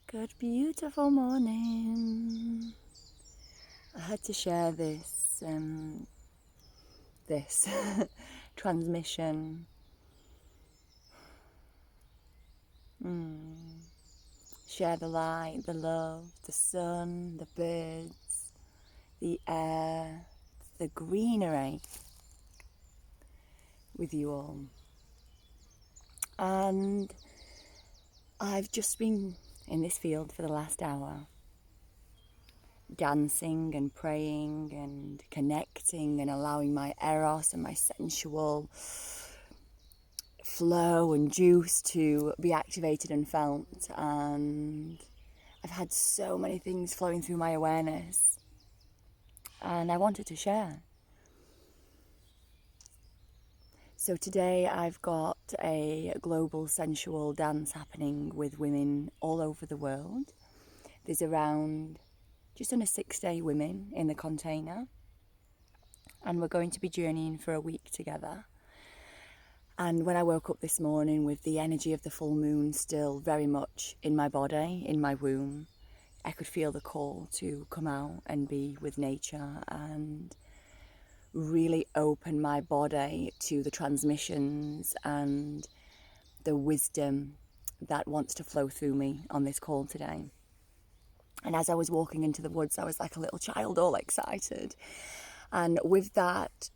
Good, beautiful morning. I had to share this transmission. Share the light, the love, the sun, the birds, the air, the greenery with you all. And I've just been in this field for the last hour, dancing and praying and connecting and allowing my eros and my sensual flow and juice to be activated and felt. And I've had so many things flowing through my awareness, and I wanted to share. So today I've got a global sensual dance happening with women all over the world. There's around just under 6 women in the container, and we're going to be journeying for a week together. And when I woke up this morning with the energy of the full moon still very much in my body, in my womb, I could feel the call to come out and be with nature and really open my body to the transmissions and the wisdom that wants to flow through me on this call today. And as I was walking into the woods, I was like a little child, all excited. And with that,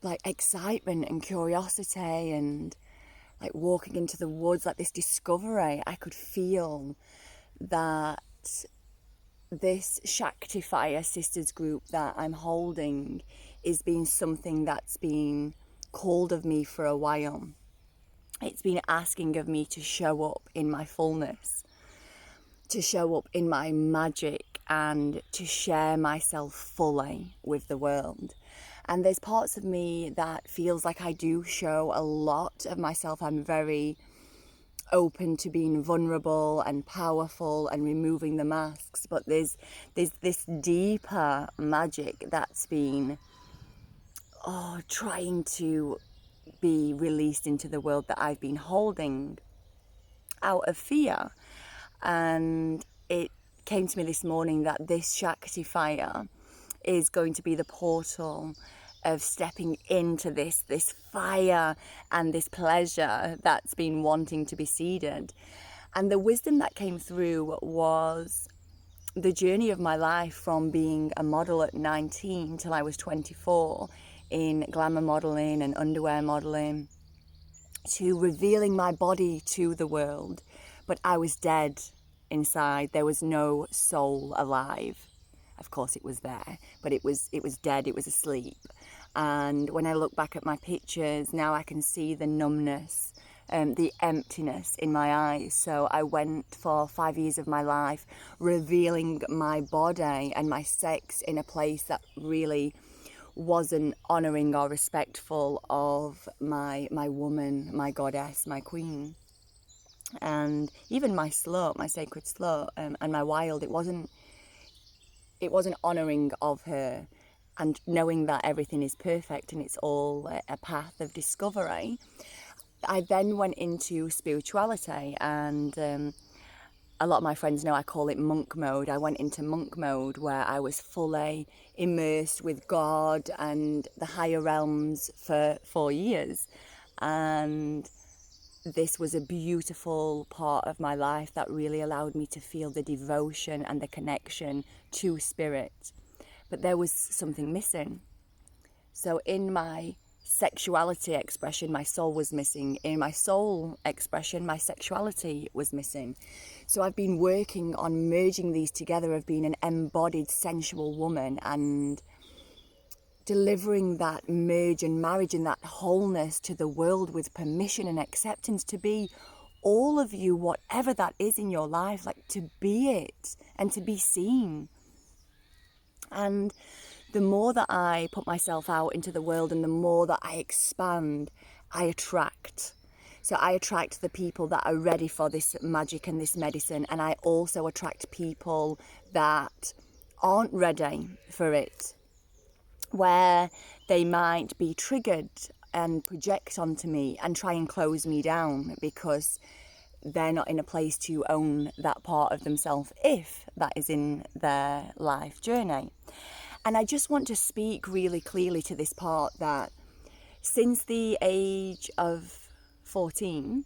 like excitement and curiosity and like walking into the woods, like this discovery, I could feel that this Shakti Fire Sisters group that I'm holding is being something that's been called of me for a while. It's been asking of me to show up in my fullness, to show up in my magic, and to share myself fully with the world. And there's parts of me that feels like I do show a lot of myself. I'm very open to being vulnerable and powerful and removing the masks, but there's this deeper magic that's been trying to be released into the world that I've been holding out of fear. And it came to me this morning that this Shakti fire is going to be the portal of stepping into this fire and this pleasure that's been wanting to be seeded. And the wisdom that came through was the journey of my life from being a model at 19 till I was 24 in glamour modeling and underwear modeling, to revealing my body to the world, but I was dead inside. There was no soul alive. Of course it was there, but it was dead, it was asleep. And when I look back at my pictures now, I can see the numbness, the emptiness in my eyes. So I went for 5 years of my life revealing my body and my sex in a place that really wasn't honouring or respectful of my woman, my goddess, my queen. And even my slut, my sacred slut, and my wild, it wasn't honouring of her. And knowing that everything is perfect and it's all a path of discovery, I then went into spirituality. And a lot of my friends know I call it monk mode. I went into monk mode where I was fully immersed with God and the higher realms for 4 years. And this was a beautiful part of my life that really allowed me to feel the devotion and the connection to spirit. But there was something missing. So in my sexuality expression, my soul was missing. In my soul expression, my sexuality was missing. So I've been working on merging these together, of being an embodied sensual woman and delivering that merge and marriage and that wholeness to the world with permission and acceptance to be all of you, whatever that is in your life, like to be it and to be seen. And the more that I put myself out into the world and the more that I expand, I attract. So I attract the people that are ready for this magic and this medicine. And I also attract people that aren't ready for it, where they might be triggered and project onto me and try and close me down because they're not in a place to own that part of themselves if that is in their life journey. And I just want to speak really clearly to this part that since the age of 14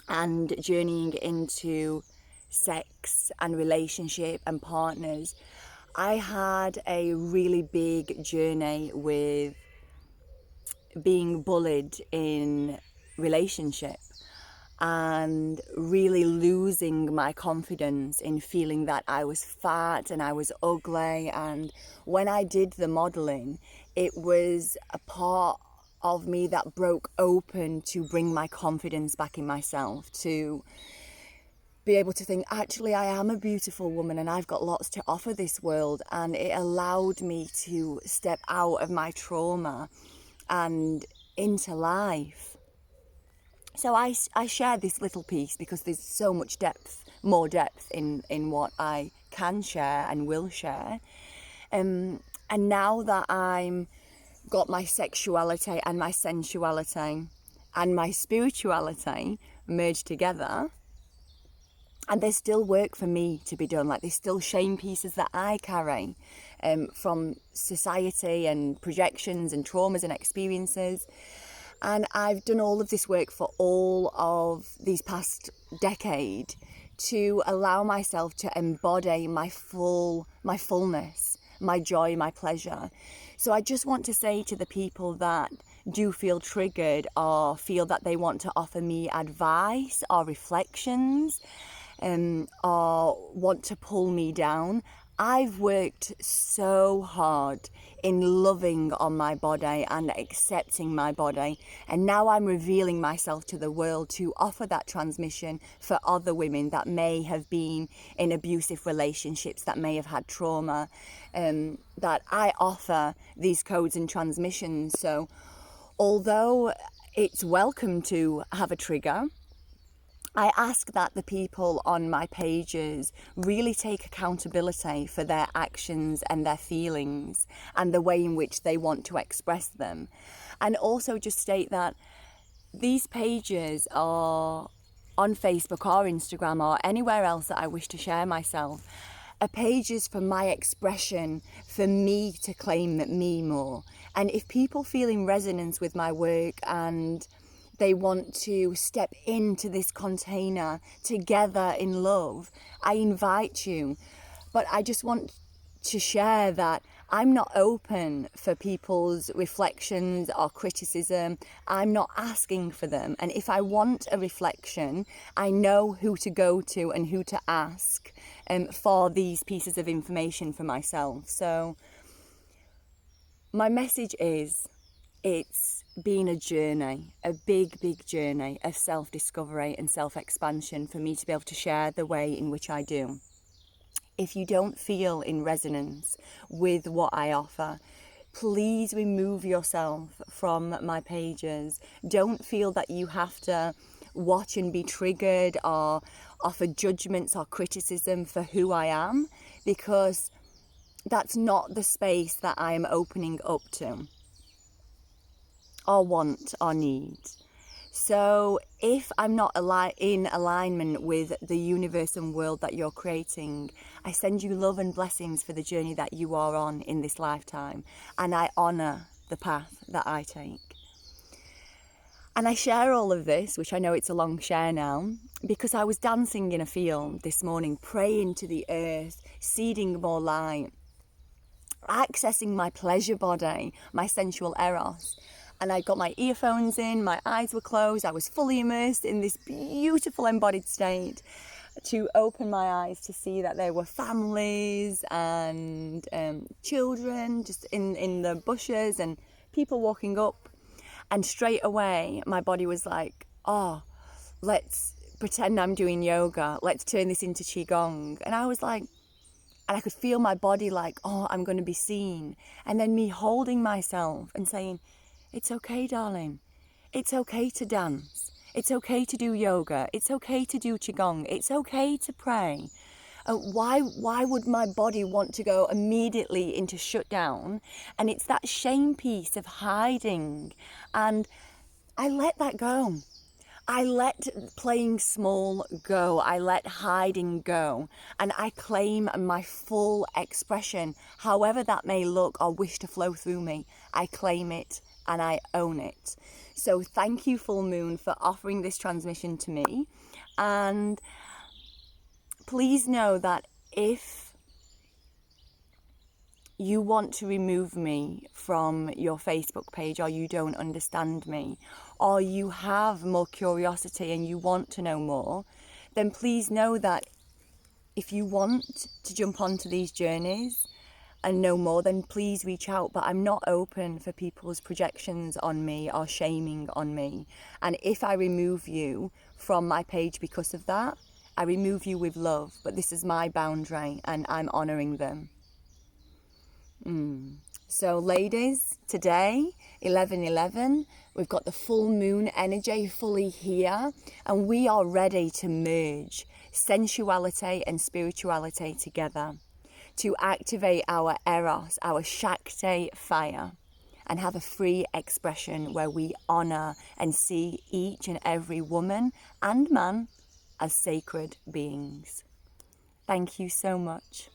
and journeying into sex and relationship and partners, I had a really big journey with being bullied in relationship and really losing my confidence in feeling that I was fat and I was ugly. And when I did the modelling, it was a part of me that broke open to bring my confidence back in myself, to be able to think, actually, I am a beautiful woman and I've got lots to offer this world. And it allowed me to step out of my trauma and into life. So I share this little piece because there's so much depth, more depth in what I can share and will share. And now that I'm got my sexuality and my sensuality and my spirituality merged together, and there's still work for me to be done. Like, there's still shame pieces that I carry from society and projections and traumas and experiences. And I've done all of this work for all of these past decade to allow myself to embody my fullness, my joy, my pleasure. So I just want to say to the people that do feel triggered or feel that they want to offer me advice or reflections, or want to pull me down, I've worked so hard in loving on my body and accepting my body, and now I'm revealing myself to the world to offer that transmission for other women that may have been in abusive relationships, that may have had trauma, that I offer these codes and transmissions. So although it's welcome to have a trigger, I ask that the people on my pages really take accountability for their actions and their feelings and the way in which they want to express them. And also just state that these pages are on Facebook or Instagram or anywhere else that I wish to share myself, are pages for my expression, for me to claim me more. And if people feel in resonance with my work and they want to step into this container together in love, I invite you. But I just want to share that I'm not open for people's reflections or criticism. I'm not asking for them. And if I want a reflection, I know who to go to and who to ask for these pieces of information for myself. So my message is, it's been a journey, a big journey of self-discovery and self-expansion for me to be able to share the way in which I do. If you don't feel in resonance with what I offer, please remove yourself from my pages. Don't feel that you have to watch and be triggered or offer judgments or criticism for who I am, because that's not the space that I am opening up to, or want or need. So if I'm not in alignment with the universe and world that you're creating, I send you love and blessings for the journey that you are on in this lifetime, and I honour the path that I take. And I share all of this, which I know it's a long share now, because I was dancing in a field this morning, praying to the earth, seeding more light, accessing my pleasure body, my sensual eros. And I got my earphones in, my eyes were closed, I was fully immersed in this beautiful embodied state to open my eyes to see that there were families and children just in the bushes and people walking up. And straight away, my body was like, oh, let's pretend I'm doing yoga. Let's turn this into Qigong. And I was like, and I could feel my body like, oh, I'm going to be seen. And then me holding myself and saying, it's okay, darling. It's okay to dance. It's okay to do yoga. It's okay to do Qigong. It's okay to pray. Why would my body want to go immediately into shutdown? And it's that shame piece of hiding. And I let that go. I let playing small go, I let hiding go, and I claim my full expression, however that may look or wish to flow through me. I claim it and I own it. So thank you, full moon, for offering this transmission to me. And please know that if you want to remove me from your Facebook page, or you don't understand me, or you have more curiosity and you want to know more, then please know that if you want to jump onto these journeys and know more, then please reach out. But I'm not open for people's projections on me or shaming on me. And if I remove you from my page because of that, I remove you with love. But this is my boundary and I'm honouring them. So ladies, today, 11/11, we've got the full moon energy fully here, and we are ready to merge sensuality and spirituality together to activate our Eros, our Shakti fire, and have a free expression where we honour and see each and every woman and man as sacred beings. Thank you so much.